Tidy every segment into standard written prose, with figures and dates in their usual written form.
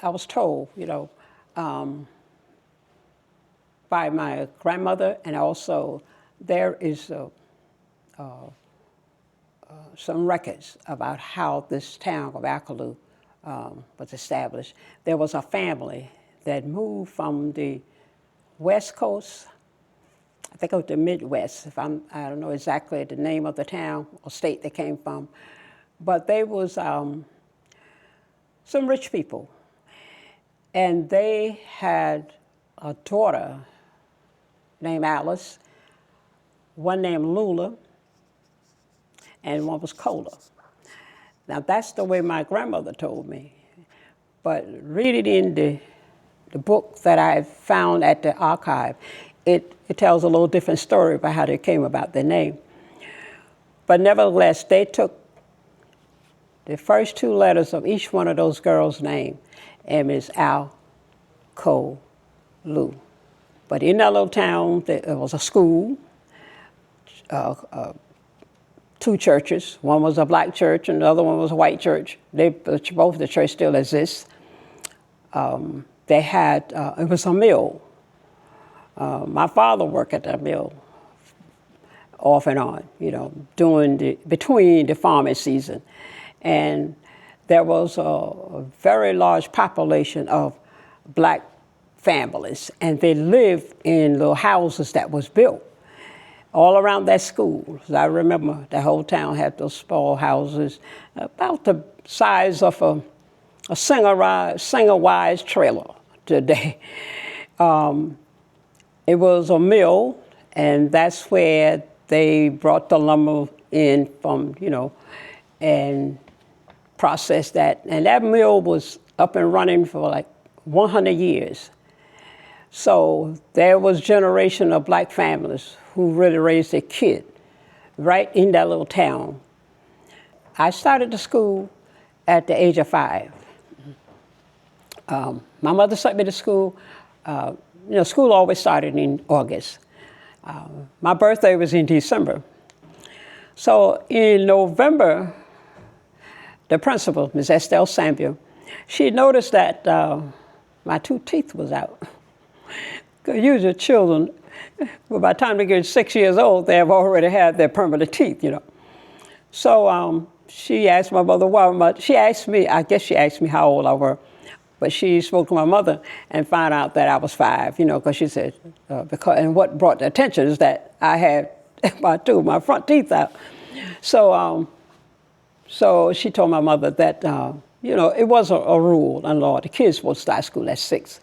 I was told, by my grandmother, and also there is some records about how this town of Alkaloo was established. There was a family that moved from the West Coast, I think it was the Midwest, I don't know exactly the name of the town or state they came from, but they was some rich people. And they had a daughter named Alice, one named Lula, and one was Cola. Now that's the way my grandmother told me. But reading in the book that I found at the archive, it tells a little different story about how they came about their name. But nevertheless, they took the first two letters of each one of those girls' names, and it's Alcolu. But in that little town, there was a school, two churches. One was a black church and the other one was a white church. Both the church still exists. They had, it was a mill. My father worked at that mill off and on, between the farming season. And there was a very large population of black families, and they lived in little houses that was built all around that school. I remember the whole town had those small houses about the size of a Singer-wise trailer today. It was a mill, and that's where they brought the lumber in from, and processed that. And that mill was up and running for like 100 years. So there was a generation of black families who really raised their kid right in that little town. I started the school at the age of 5. My mother sent me to school. School always started in August. My birthday was in December. So in November, the principal, Ms. Estelle Samuel, she noticed that my 2 teeth was out. Because usually children, well, by the time they get 6 years old, they have already had their permanent teeth, So she asked my mother, I guess she asked me how old I were, but she spoke to my mother and found out that I was 5, because she said, and what brought the attention is that I had my front teeth out. So she told my mother that, it was a rule and law. The kids would start school at 6.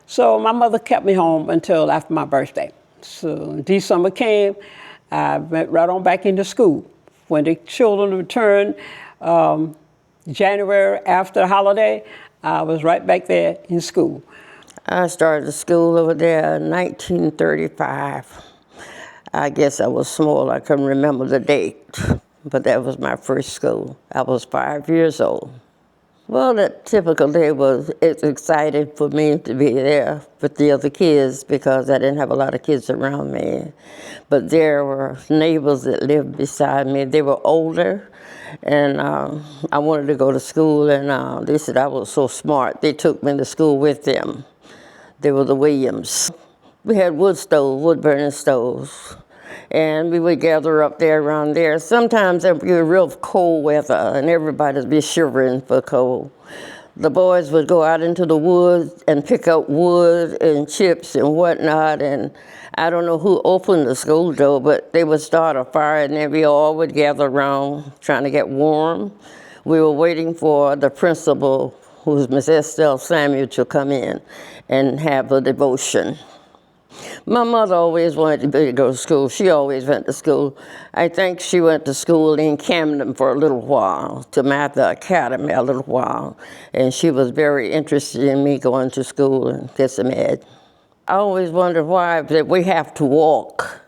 So my mother kept me home until after my birthday. So December came, I went right on back into school. When the children returned January after the holiday, I was right back there in school. I started the school over there in 1935. I guess I was small, I couldn't remember the date, but that was my first school. I was 5 years old. Well, that typical day it's exciting for me to be there with the other kids because I didn't have a lot of kids around me. But there were neighbors that lived beside me. They were older, and I wanted to go to school, and they said I was so smart. They took me to school with them. They were the Williams. We had wood burning stoves. And we would gather up there around there. Sometimes it would be real cold weather, and everybody would be shivering for cold. The boys would go out into the woods and pick up wood and chips and whatnot, and I don't know who opened the school door, but they would start a fire, and then we all would gather around trying to get warm. We were waiting for the principal, who was Miss Estelle Samuel, to come in and have a devotion. My mother always wanted me to go to school. She always went to school. I think she went to school in Camden for a little while, to Mather Academy a little while. And she was very interested in me going to school and get some ed. I always wondered why that we have to walk,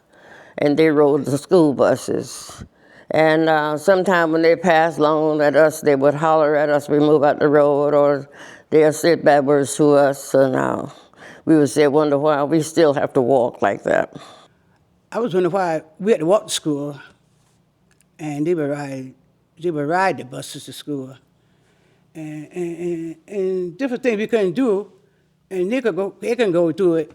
and they rode the school buses. And sometime when they passed along at us, they would holler at us, we move out the road, or they'd say bad words to us, and we would say, wonder why we still have to walk like that. I was wondering why we had to walk to school, and they would ride the buses to school. and different things we couldn't do, and they can go through it,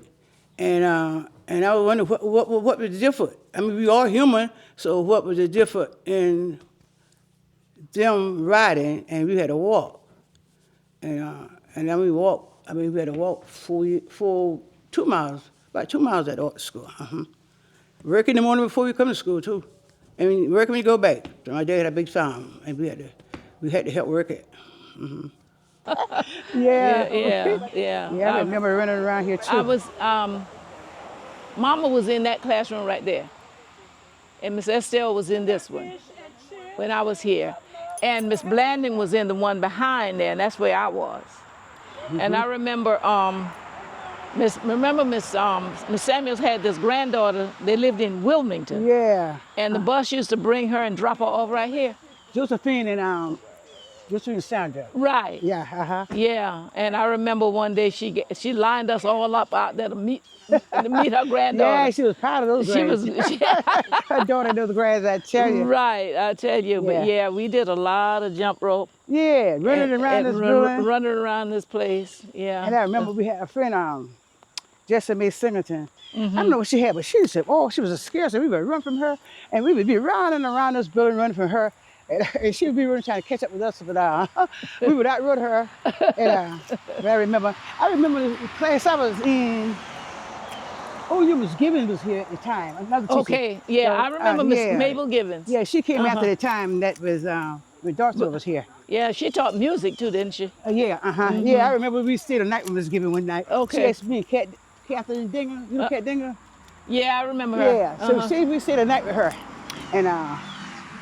and I was wondering what was different. I mean, we all human, so what was the different in them riding and we had to walk, and then we walked. I mean, we had to walk for 2 miles, about 2 miles at school. Work in the morning before we come to school too. I mean, work when we go back. So my dad had a big farm, and we had to help work it. Yeah, Yeah. yeah. Yeah, I remember running around here too. I was, Mama was in that classroom right there. And Miss Estelle was in this one when I was here. And Miss Blanding was in the one behind there, and that's where I was. And I remember, Miss Samuels had this granddaughter. They lived in Wilmington. Yeah. And the bus used to bring her and drop her off right here. Josephine Sandra. Right. Yeah, Yeah. And I remember one day she lined us all up out there to meet her granddaughter. Yeah, she was proud of those She grades. was, Her daughter, those grades, I tell you. right, I tell you. But yeah, we did a lot of jump rope. Yeah, running around this building. Running around this place, yeah. And I remember we had a friend, Jessamine Singleton. I don't know what she had, but she said, oh, she was a scare, so we would run from her, and we would be running around this building, running from her, and she would be running, trying to catch up with us, but we would outrun her. And but I remember the class I was in. Oh, you was Gibbons was here at the time. Another teacher. Okay, yeah, I remember Miss Mabel Givens. Yeah, she came after the time that was when Dorothy was here. Yeah, she taught music too, didn't she? Yeah, Yeah, I remember we stayed a night with Miss Gibbons one night. Okay. She asked me, Catherine Dinger, you know Cat Dinger? Yeah, I remember her. Yeah, so we stayed a night with her, and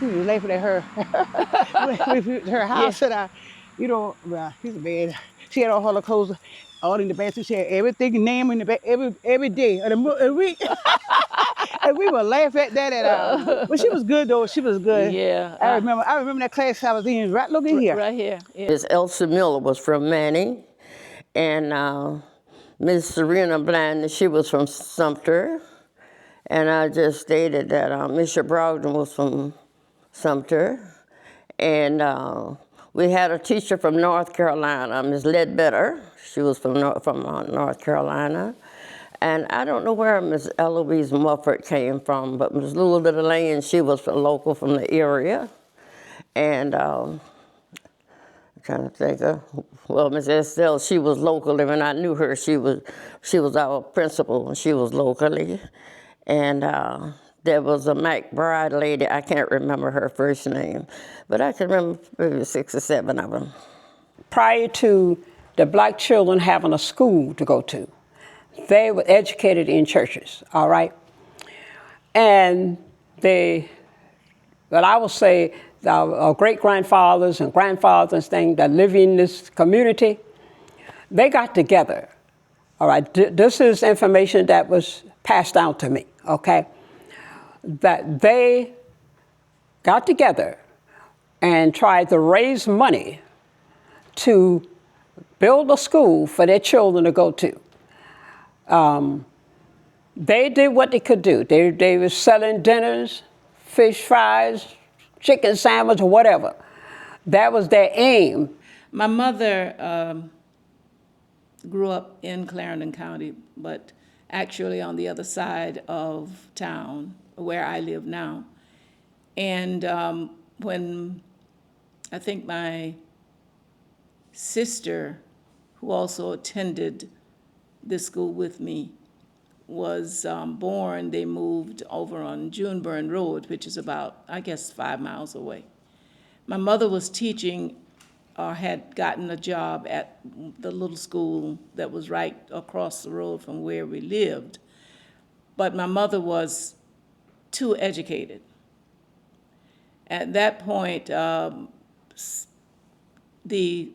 we was laughing at her. Her house, and she's a bad. She had all her clothes, all in the bathroom. She had everything name in the bed every day of the week. And we would laugh at that. But she was good though. She was good. Yeah. I remember that class I was in. Right, look in here. Right here. Yeah. Miss Elsa Miller was from Manning, and Miss Serena Bland, she was from Sumter, and I just stated that Mr. Brogdon was from Sumter, and we had a teacher from North Carolina, Miss Ledbetter. She was from North Carolina. And I don't know where Miss Eloise Mufford came from, but Miss Lula Delane, she was local from the area. And I'm trying to think of, well, Miss Estelle, she was locally. When I knew her, she was our principal, and she was locally. And there was a McBride lady, I can't remember her first name, but I can remember maybe 6 or 7 of them. Prior to the black children having a school to go to, they were educated in churches, all right? And I would say our great-grandfathers and grandfathers that live in this community, they got together, all right? This is information that was passed down to me, okay? That they got together and tried to raise money to build a school for their children to go to. They did what they could do. They were selling dinners, fish fries, chicken sandwich, or whatever. That was their aim. My mother grew up in Clarendon County, but actually on the other side of town, where I live now. And when I think my sister, who also attended this school with me, was born, they moved over on Juneburn Road, which is about, I guess, 5 miles away. My mother was teaching or had gotten a job at the little school that was right across the road from where we lived. But my mother was too educated. At that point, the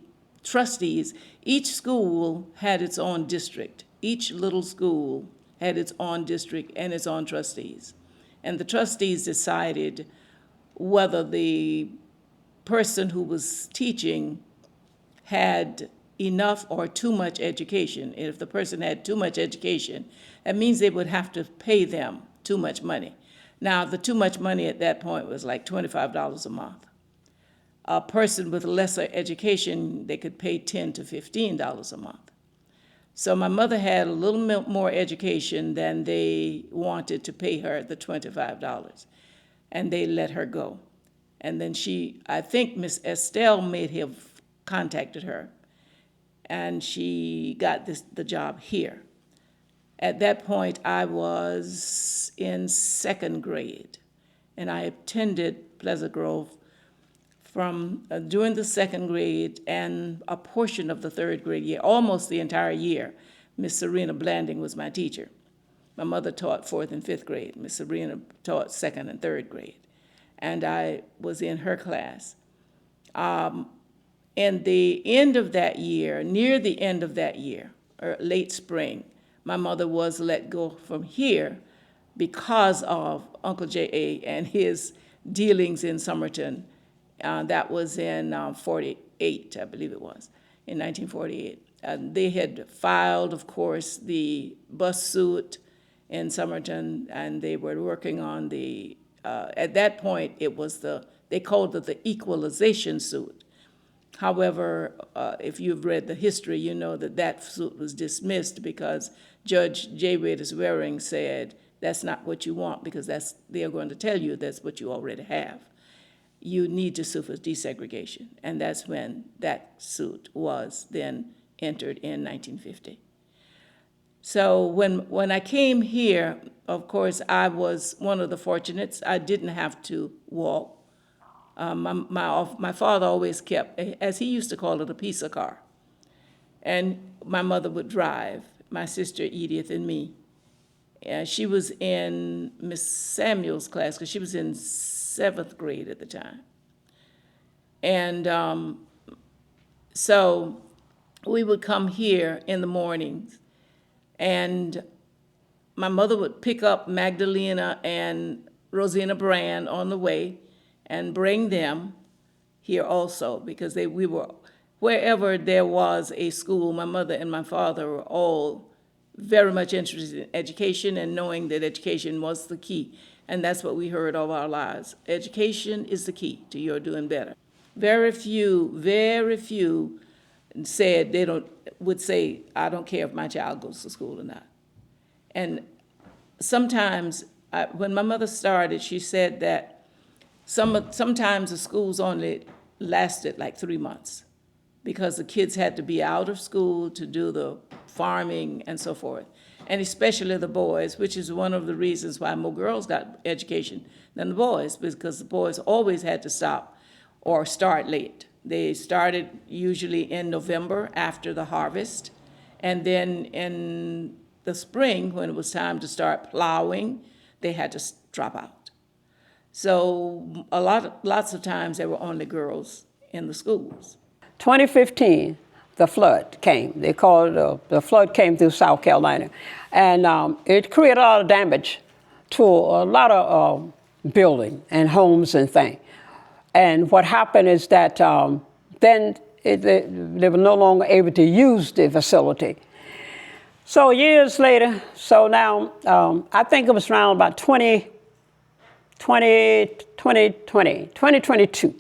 trustees, each school had its own district. Each little school had its own district and its own trustees. And the trustees decided whether the person who was teaching had enough or too much education. And if the person had too much education, that means they would have to pay them too much money. Now, the too much money at that point was like $25 a month. a person with lesser education, they could pay $10 to $15 a month. So my mother had a little more education than they wanted to pay her the $25, and they let her go. And then I think Miss Estelle may have contacted her, and she got the job here. At that point, I was in second grade, and I attended Pleasant Grove from during the second grade and a portion of the third grade year, almost the entire year. Miss Serena Blanding was my teacher. My mother taught fourth and fifth grade. Miss Serena taught second and third grade, and I was in her class. In the end of that year, near the end of that year, or late spring, my mother was let go from here because of Uncle J.A. and his dealings in Somerton. That was in 48, I believe it was, in 1948. They had filed, of course, the bus suit in Somerton, and they were working on at that point, they called it the equalization suit. However, if you've read the history, you know that suit was dismissed because Judge J. Waiters Waring said, that's not what you want, because they're going to tell you that's what you already have. You need to sue for desegregation. And that's when that suit was then entered in 1950. So when I came here, of course, I was one of the fortunates. I didn't have to walk. My father always kept, as he used to call it, a piece of car. And my mother would drive, my sister Edith and me. She was in Miss Samuel's class because she was in seventh grade at the time. And so we would come here in the mornings, and my mother would pick up Magdalena and Rosina Brand on the way and bring them here also, because we were, wherever there was a school, my mother and my father were all very much interested in education and knowing that education was the key. And that's what we heard all our lives. Education is the key to your doing better. Very few would say, I don't care if my child goes to school or not. And sometimes, when my mother started, she said that sometimes the schools only lasted like 3 months because the kids had to be out of school to do the farming and so forth, and especially the boys, which is one of the reasons why more girls got education than the boys, because the boys always had to stop or start late. They started usually in November after the harvest, and then in the spring, when it was time to start plowing, they had to drop out. So lots of times there were only girls in the schools. 2015, the flood came. They called it, the flood came through South Carolina. And it created a lot of damage to a lot of building and homes and things. And what happened is that then they were no longer able to use the facility. So years later, so now I think it was around about 2022.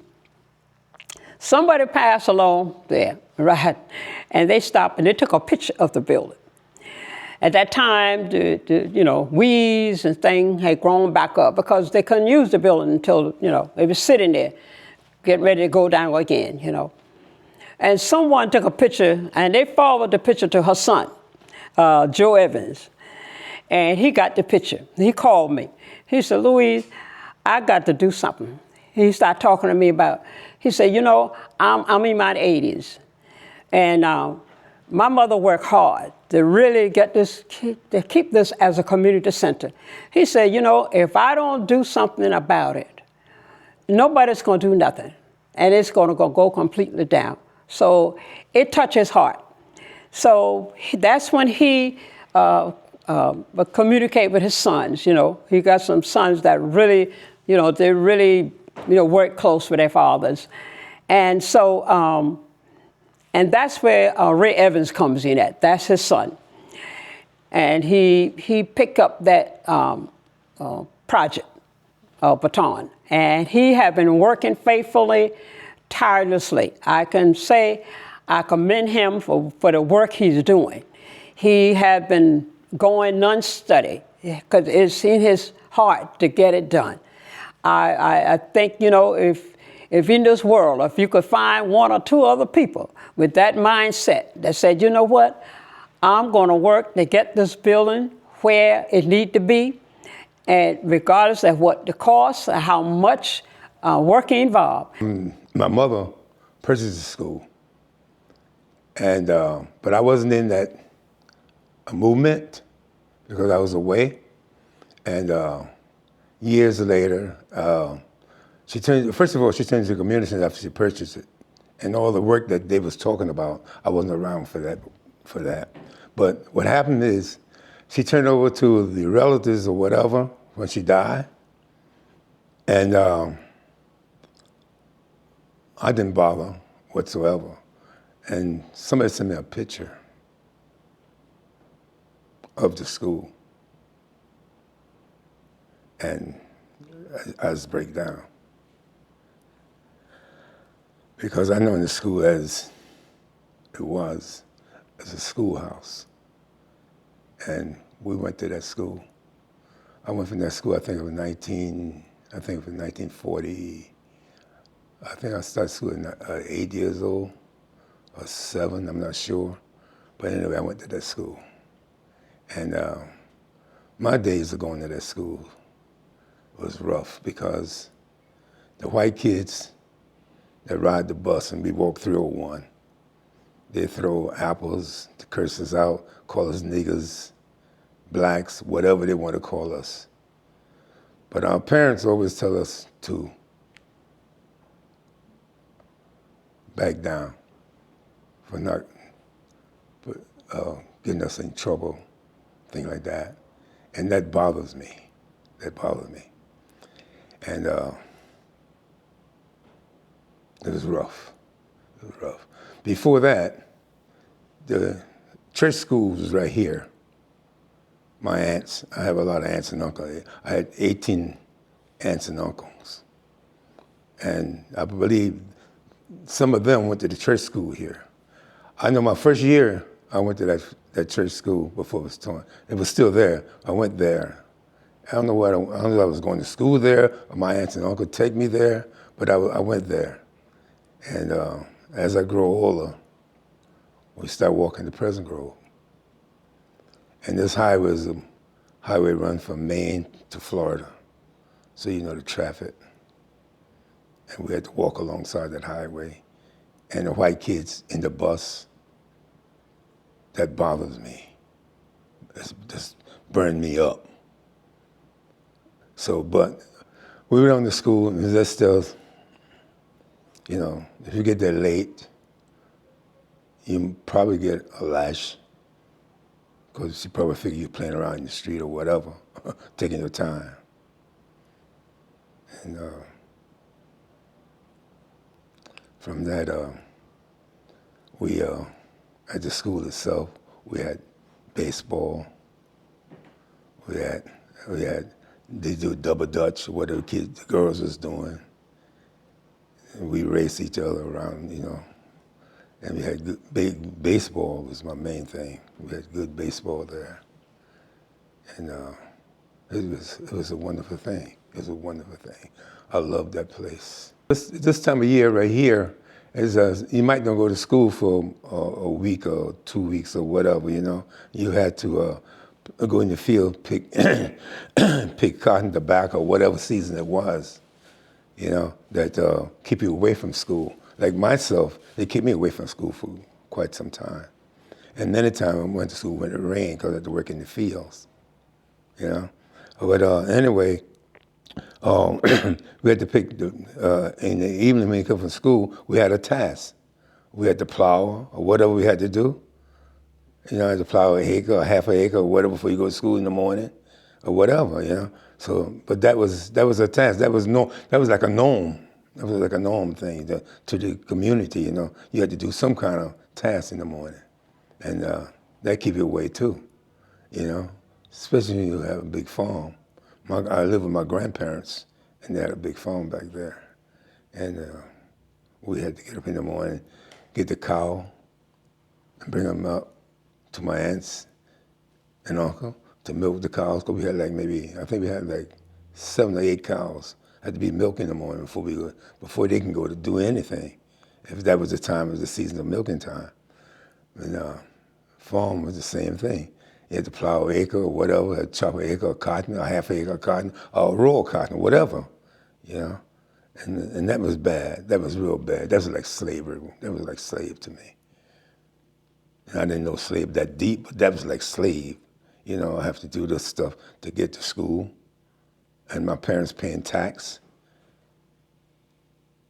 Somebody passed along there, right? And they stopped and they took a picture of the building. At that time, the weeds and things had grown back up because they couldn't use the building until, it was sitting there, getting ready to go down again, And someone took a picture and they forwarded the picture to her son, Joe Evans. And he got the picture. He called me. He said, Louise, I got to do something. He started talking to me about, he said, I'm in my 80s. And my mother worked hard to really get this, to keep this as a community center. He said, if I don't do something about it, nobody's going to do nothing. And it's going to go completely down. So it touched his heart. So that's when he communicate with his sons. He got some sons that really, they really, work close with their fathers. And so, and that's where Ray Evans comes in at. That's his son. And he picked up that project, baton. And he had been working faithfully tirelessly. I can say I commend him for the work he's doing. He had been going non-study because it's in his heart to get it done. I think, you know, if in this world, if you could find one or two other people with that mindset that said, you know what, I'm going to work to get this building where it needs to be, and regardless of what the cost or how much work involved. My mother purchased the school, and but I wasn't in that movement because I was away. And years later, she turned. First of all, she turned to the community center after she purchased it, and all the work that they was talking about, I wasn't around for that. But what happened is, she turned over to the relatives or whatever when she died, and I didn't bother whatsoever. And somebody sent me a picture of the school, and I just break down. Because I know in the school as it was, as a schoolhouse. And we went to that school. I went from that school, I think it was 1940. I think I started school at 8 years old, or 7, I'm not sure. But anyway, I went to that school. And my days of going to that school was rough because the white kids that ride the bus and we walk 301, they throw apples to curse us out, call us niggers, blacks, whatever they want to call us. But our parents always tell us to back down for not getting us in trouble, things like that. And that bothers me. That bothers me. And it was rough. It was rough. Before that, the church school was right here. My aunts, I have a lot of aunts and uncles. I had 18 aunts and uncles. And I believe some of them went to the church school here. I know my first year, I went to that church school before it was torn. It was still there. I went there. I don't know if I was going to school there or my aunts and uncle take me there, but I went there. And as I grow older, we start walking to Pleasant Grove. And this highway is a highway run from Maine to Florida. So you know the traffic. And we had to walk alongside that highway. And the white kids in the bus, that bothers me. It's just burned me up. So, but we went on to school, and that's still, you know, if you get there late, you probably get a lash, because you probably figure you're playing around in the street or whatever, taking your time. And from that, we, at the school itself, we had baseball, they do double dutch, what the girls was doing. And we raced each other around, you know. And we had good, baseball was my main thing. We had good baseball there. And it was a wonderful thing. It was a wonderful thing. I loved that place. This time of year right here, is you might not go to school for a week or 2 weeks or whatever, you know. You had to go in the field, pick cotton, tobacco, whatever season it was, you know, that keep you away from school. Like myself, they kept me away from school for quite some time. And many times I went to school when it rained because I had to work in the fields, you know. But anyway, we had to pick, in the evening when you come from school, we had a task. We had to plow or whatever we had to do. You know, I had to plow an acre or half an acre or whatever before you go to school in the morning or whatever, you know. So, but that was a task. That was like a norm. That was like a norm thing to the community, you know. You had to do some kind of task in the morning. And that keep you away too, you know, especially when you have a big farm. I lived with my grandparents, and they had a big farm back there. And We had to get up in the morning, get the cow, and bring them up to my aunts and uncle to milk the cows. Because we had like I think we had like 7 or 8 cows. Had to be milked in the morning before they can go to do anything, if that was the time of the season of milking time. And farm was the same thing. You had to plow an acre or whatever, had to chop an acre of cotton, a half acre of cotton, or raw cotton, whatever, you know. And that was bad. That was real bad. That was like slavery. That was like slave to me. And I didn't know slave that deep, but that was like slave. You know, I have to do this stuff to get to school, and my parents paying tax,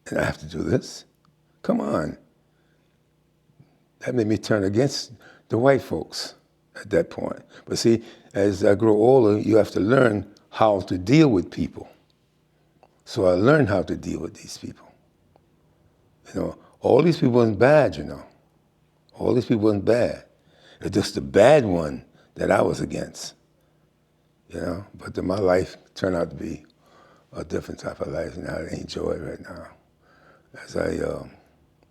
and I have to do this? Come on. That made me turn against the white folks at that point. But see, as I grow older, you have to learn how to deal with people. So I learned how to deal with these people. You know, all these people weren't bad, you know. All these people weren't bad. It's just the bad one that I was against, you know. But then my life turned out to be a different type of life, and I enjoy it right now. As I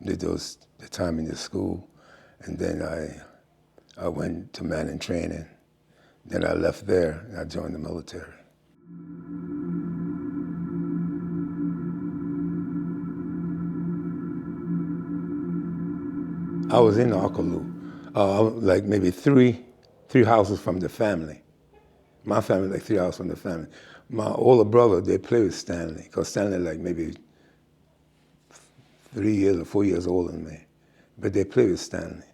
did the time in the school, and then I went to Manning training. Then I left there and I joined the military. I was in Alkaloo, like maybe three houses from the family. My family, like 3 houses from the family. My older brother, they played with Stanley, because Stanley like maybe 3 years or 4 years older than me. But they played with Stanley.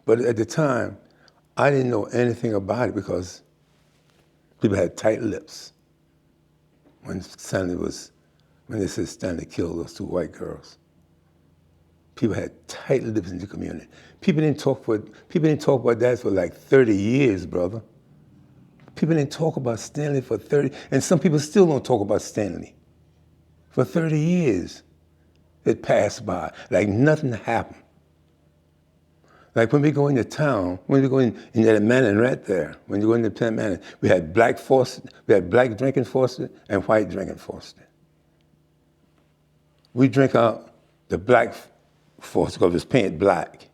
But at the time, I didn't know anything about it because people had tight lips when they said Stanley killed those 2 white girls. People had tight lips in the community. People didn't talk about that for like 30 years, brother. People didn't talk about Stanley for 30, and some people still don't talk about Stanley. For 30 years, it passed by like nothing happened. Like when we go into town, when we go in that Manning right there, when you go into Penn Manning, we had black drinking Fawcett and white drinking Fawcett. We drink out the black Fawcett because it was painted black,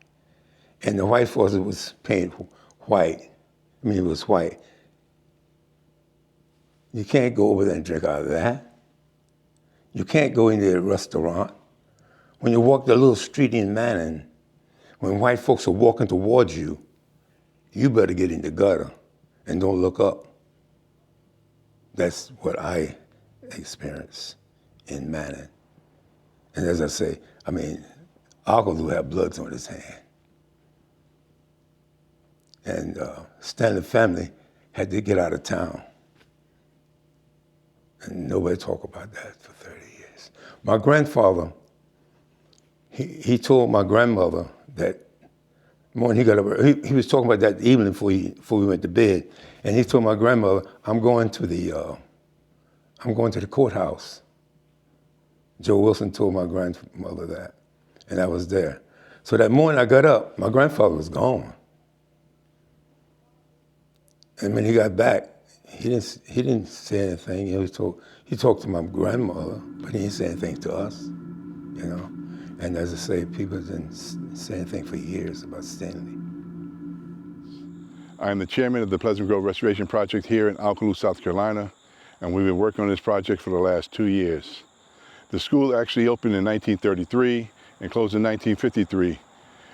and the white Fawcett was painted white. I mean, it was white. You can't go over there and drink out of that. You can't go into a restaurant. When you walk the little street in Manning, when white folks are walking towards you, you better get in the gutter and don't look up. That's what I experienced in Manning. And as I say, I mean, Alkaloo had bloods on his hand. And Stanley family had to get out of town. And nobody talked about that for 30 years. My grandfather, he told my grandmother that morning he got up, he was talking about that evening before we went to bed, and he told my grandmother, I'm going to the courthouse. Joe Wilson told my grandmother that, and I was there. So that morning I got up, my grandfather was gone. And when he got back, he didn't say anything. He talked to my grandmother, but he didn't say anything to us, you know. And as I say, people didn't say anything for years about Stanley. I'm the chairman of the Pleasant Grove Restoration Project here in Alkaloo, South Carolina, and we've been working on this project for the last 2 years. The school actually opened in 1933 and closed in 1953,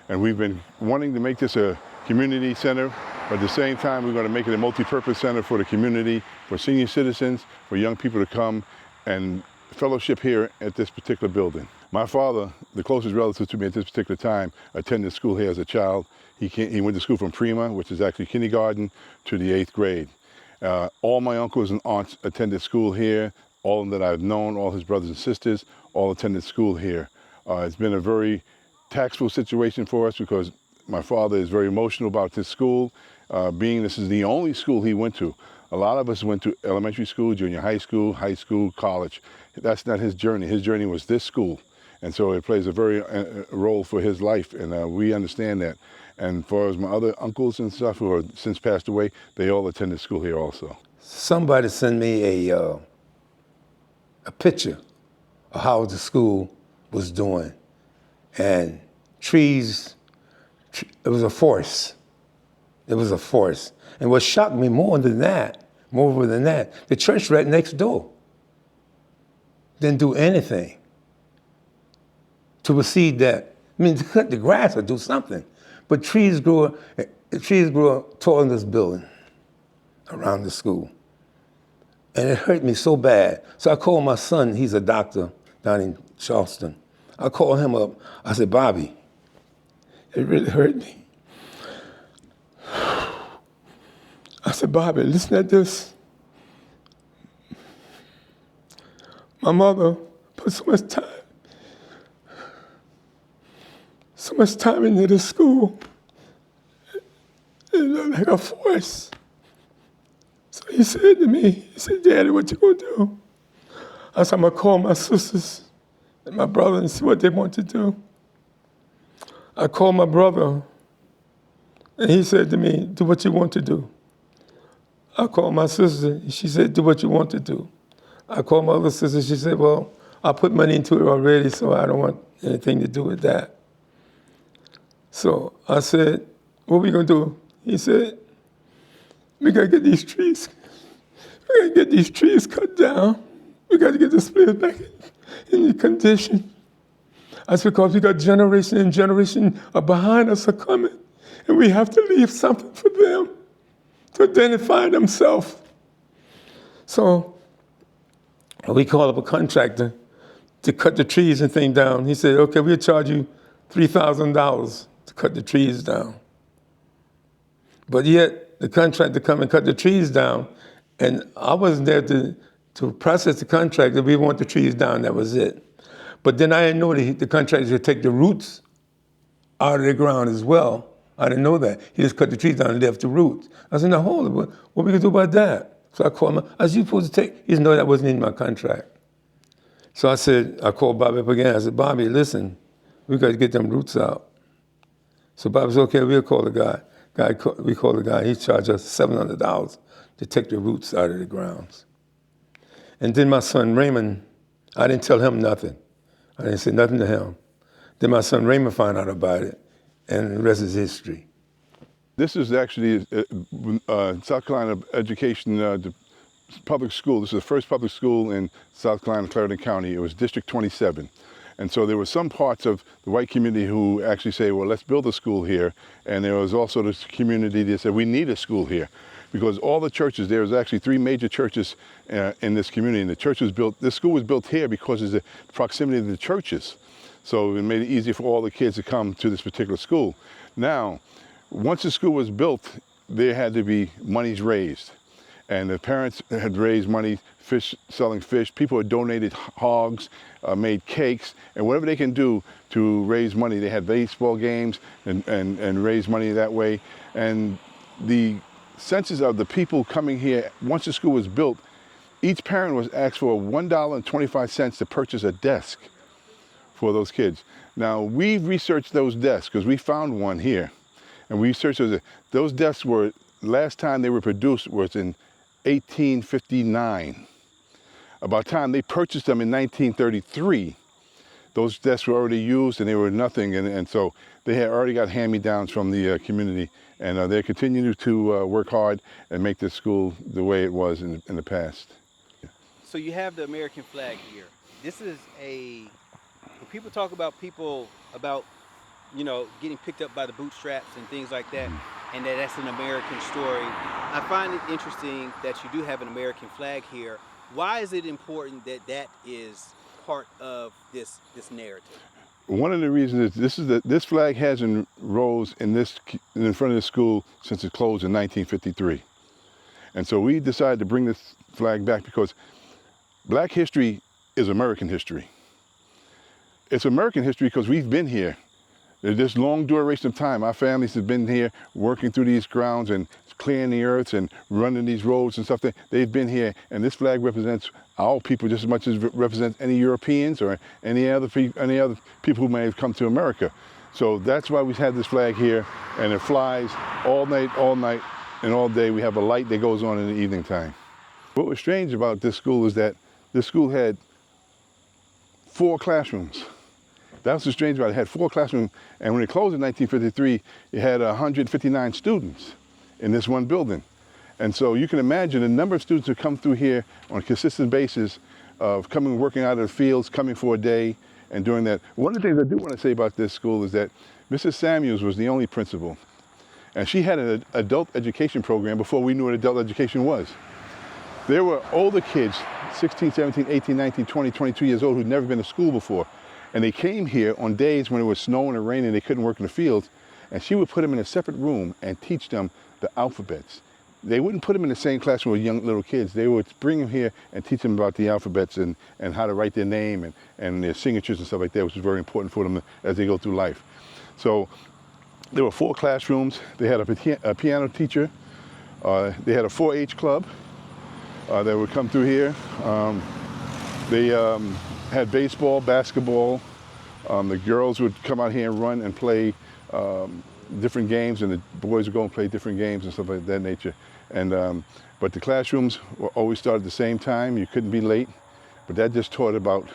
and we've been wanting to make this a community center, but at the same time we're going to make it a multi-purpose center for the community, for senior citizens, for young people to come and fellowship here at this particular building. My father, the closest relative to me at this particular time, attended school here as a child. He went to school from Prima, which is actually kindergarten, to the 8th grade. All my uncles and aunts attended school here. All of them that I've known, all his brothers and sisters, all attended school here. It's been a very taxable situation for us because my father is very emotional about this school, being this is the only school he went to. A lot of us went to elementary school, junior high school, college. That's not his journey. His journey was this school. And so it plays a very role for his life, and we understand that. And for my other uncles and stuff who have since passed away, they all attended school here also. Somebody sent me a picture of how the school was doing. And trees, it was a force. It was a force. And what shocked me more than that, the church right next door didn't do anything to recede that. I mean, to cut the grass or do something. But trees grew tall in this building around the school. And it hurt me so bad. So I called my son, he's a doctor down in Charleston. I called him up. I said, Bobby, it really hurt me. I said, Bobby, listen at this. My mother put so much time into the school. It looked like a force. So he said to me, he said, Daddy, what you gonna do? I said, I'm gonna call my sisters and my brother and see what they want to do. I called my brother, and he said to me, do what you want to do. I called my sister, and she said, do what you want to do. I called my other sister, she said, well, I put money into it already, so I don't want anything to do with that. So I said, what are we gonna do? He said, we gotta get these trees. We gotta get these trees cut down. We gotta get this place back in the condition. That's because we got generation and generation are behind us are coming. And we have to leave something for them to identify themselves. So we called up a contractor to cut the trees and things down. He said, okay, we'll charge you $3,000 to cut the trees down. But yet the contractor come and cut the trees down, and I wasn't there to process the contract. That we want the trees down, that was it. But then I didn't know the contractor would take the roots out of the ground as well. I didn't know that. He just cut the trees down and left the roots. I said, now hold it, what are we gonna do about that? So I called him, I said, you supposed to take, he said, no, that wasn't in my contract. So I said, I called Bobby up again. I said, Bobby, listen, we got to get them roots out. So Bobby said, okay, we'll call the guy. We called the guy, he charged us $700 to take the roots out of the grounds. And then my son Raymond, I didn't tell him nothing. I didn't say nothing to him. Then my son Raymond found out about it, and the rest is history. This is actually South Carolina education public school. This is the first public school in South Carolina, Clarendon County. It was District 27. And so there were some parts of the white community who actually say, well, let's build a school here. And there was also this community that said, we need a school here. Because all the churches, there was actually 3 major churches in this community. And the church was built, this school was built here because of the proximity of the churches. So it made it easier for all the kids to come to this particular school. Now, once the school was built, there had to be monies raised. And the parents had raised money, selling fish. People had donated hogs, made cakes, and whatever they can do to raise money. They had baseball games and raise money that way. And the census of the people coming here, once the school was built, each parent was asked for $1.25 to purchase a desk for those kids. Now, we've researched those desks because we found one here. And we researched those desks were, last time they were produced was in 1859. About the time they purchased them in 1933, those desks were already used and they were nothing. And so they had already got hand-me-downs from the community. And they continue to work hard and make this school the way it was in the past. So you have the American flag here. This is when people talk about you know, getting picked up by the bootstraps and things like that, and that's an American story. I find it interesting that you do have an American flag here. Why is it important that that is part of this narrative? One of the reasons is this flag hasn't rose in front of the school since it closed in 1953. And so we decided to bring this flag back because Black history is American history. It's American history because we've been here. This long duration of time, our families have been here working through these grounds and clearing the earths and running these roads and stuff. They've been here, and this flag represents our people just as much as it represents any Europeans or any other people who may have come to America. So that's why we've had this flag here, and it flies all night, and all day. We have a light that goes on in the evening time. What was strange about this school is that this school had 4 classrooms. That was the strange part. It had 4 classrooms, and when it closed in 1953, it had 159 students in this one building. And so you can imagine the number of students who come through here on a consistent basis of coming, working out of the fields, coming for a day, and doing that. One of the things I do want to say about this school is that Mrs. Samuels was the only principal, and she had an adult education program before we knew what adult education was. There were older kids, 16, 17, 18, 19, 20, 22 years old, who'd never been to school before. And they came here on days when it was snowing or raining, they couldn't work in the fields, and she would put them in a separate room and teach them the alphabets. They wouldn't put them in the same classroom with young little kids. They would bring them here and teach them about the alphabets and how to write their name and their signatures and stuff like that, which is very important for them as they go through life. So there were 4 classrooms. They had a piano teacher. They had a 4-H club that would come through here. They had baseball, basketball. The girls would come out here and run and play different games, and the boys would go and play different games and stuff like that nature. And but the classrooms were always started at the same time. You couldn't be late, but that just taught about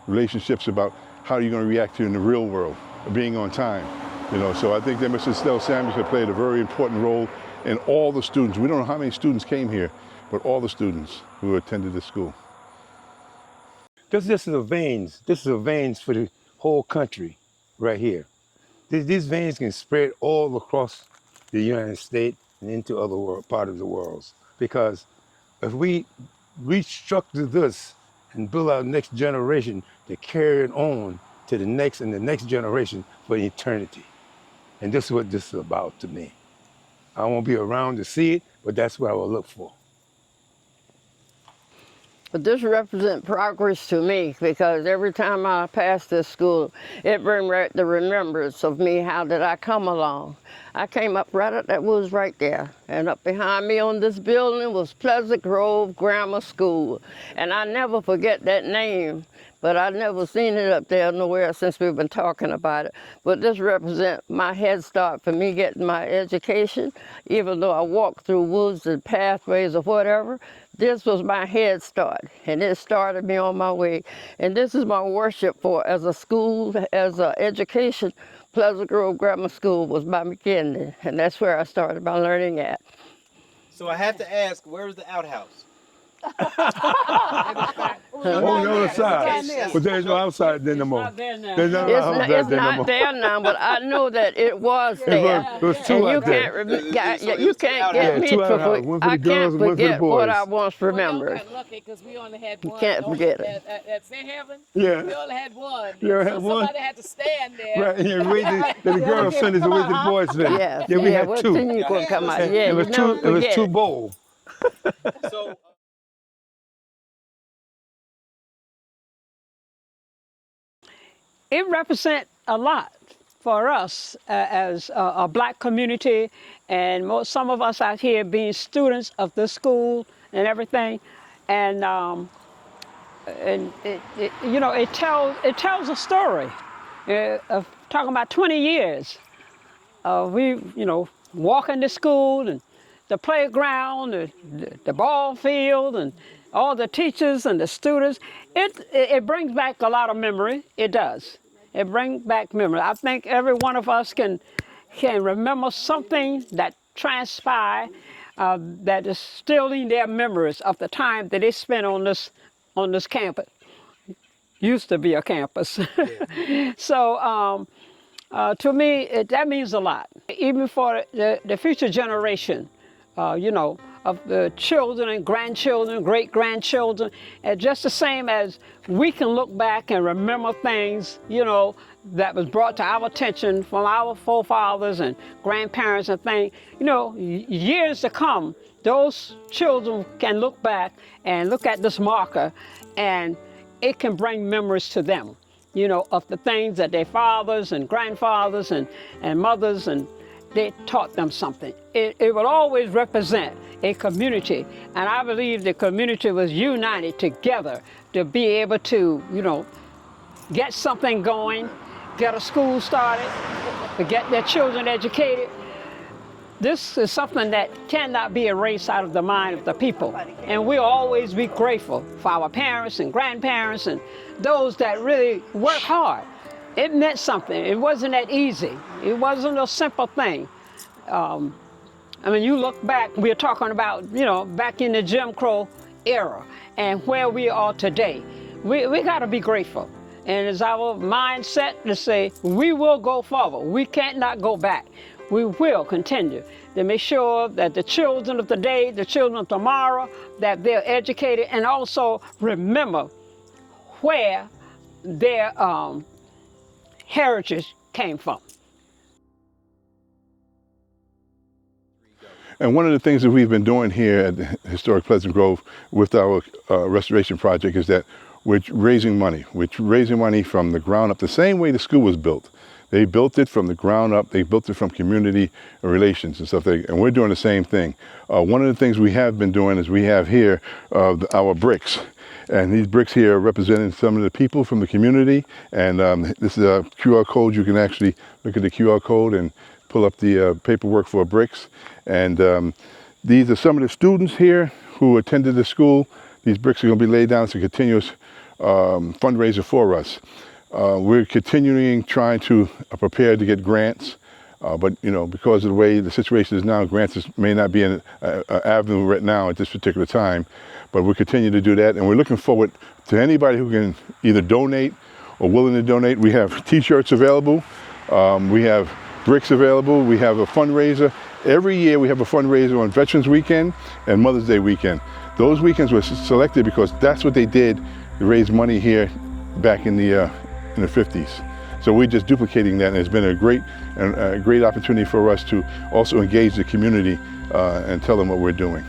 relationships, about how you're going to react to in the real world, being on time. You know, so I think that Mrs. Stell Samuels had played a very important role in all the students. We don't know how many students came here, but all the students who attended the school. This is a veins. This is a veins for the whole country right here. These veins can spread all across the United States and into other part of the world. Because if we restructure this and build our next generation to carry it on to the next and the next generation for eternity. And this is what this is about to me. I won't be around to see it, but that's what I will look for. But this represents progress to me, because every time I pass this school, it brings back the remembrance of me. How did I come along? I came up right up that woods right there. And up behind me on this building was Pleasant Grove Grammar School. And I never forget that name, but I've never seen it up there nowhere since we've been talking about it. But this represents my head start for me getting my education. Even though I walked through woods and pathways or whatever, this was my head start, and it started me on my way. And this is my worship for as a school, as an education. Pleasant Grove Grammar School was my beginning, and that's where I started my learning at. So I have to ask, where's the outhouse? On the other side. But there's no outside there no more. There's no outside It's there no not more. there now, but I know that it was there. It was 2 And out there. you can't get me two to outhouses, one for the I girls can't and one for the forget what boys. I once remembered. Well, lucky because we only had one. can't forget it. At St. Heaven, Yeah. we only had one. You only So had one? somebody had to stand there. Right, and you waited till the girls finished and wait till the boys finished. Yes, Yeah, we had what 2. thing you gonna come out? And Yeah, it was you 2. never It was forget 2 it. bowls. So It represents a lot for us as a black community, and some of us out here being students of the school and everything, and it tells a story of talking about 20 years. We walking to school and the playground, the ball field, and all the teachers and the students. It brings back a lot of memory. It does. It brings back memory. I think every one of us can remember something that transpired that is still in their memories of the time that they spent on this campus. Used to be a campus. Yeah. So to me, that means a lot. Even for the future generation, of the children and grandchildren, great-grandchildren, and just the same as we can look back and remember things, that was brought to our attention from our forefathers and grandparents and things, years to come, those children can look back and look at this marker, and it can bring memories to them, of the things that their fathers and grandfathers and mothers, and they taught them something. It will always represent a community, and I believe the community was united together to be able to, get something going, get a school started, to get their children educated. This is something that cannot be erased out of the mind of the people, and we'll always be grateful for our parents and grandparents and those that really work hard it meant something. It wasn't that easy. It wasn't a simple thing. I mean, you look back, we're talking about, you know, back in the Jim Crow era and where we are today. We got to be grateful. And it's our mindset to say, we will go forward. We can't not go back. We will continue to make sure that the children of today, the children of tomorrow, that they're educated, and also remember where their heritage came from. And one of the things that we've been doing here at the Historic Pleasant Grove with our restoration project is that we're raising money. We're raising money from the ground up, the same way the school was built. They built it from the ground up. They built it from community relations and stuff. And we're doing the same thing. One of the things we have been doing is we have here our bricks. And these bricks here are representing some of the people from the community. And this is a QR code. You can actually look at the QR code and pull up the paperwork for bricks. And these are some of the students here who attended the school. These bricks are going to be laid down as a continuous fundraiser for us. We're continuing trying to prepare to get grants, but you know, because of the way the situation is now, grants may not be an avenue right now at this particular time, but we'll continue to do that. And we're looking forward to anybody who can either donate or willing to donate. We have t-shirts available. We have bricks available. We have a fundraiser. Every year we have a fundraiser on Veterans Weekend and Mother's Day weekend. Those weekends were selected because that's what they did to raise money here back in the 50s. So we're just duplicating that, and it's been a great opportunity for us to also engage the community and tell them what we're doing.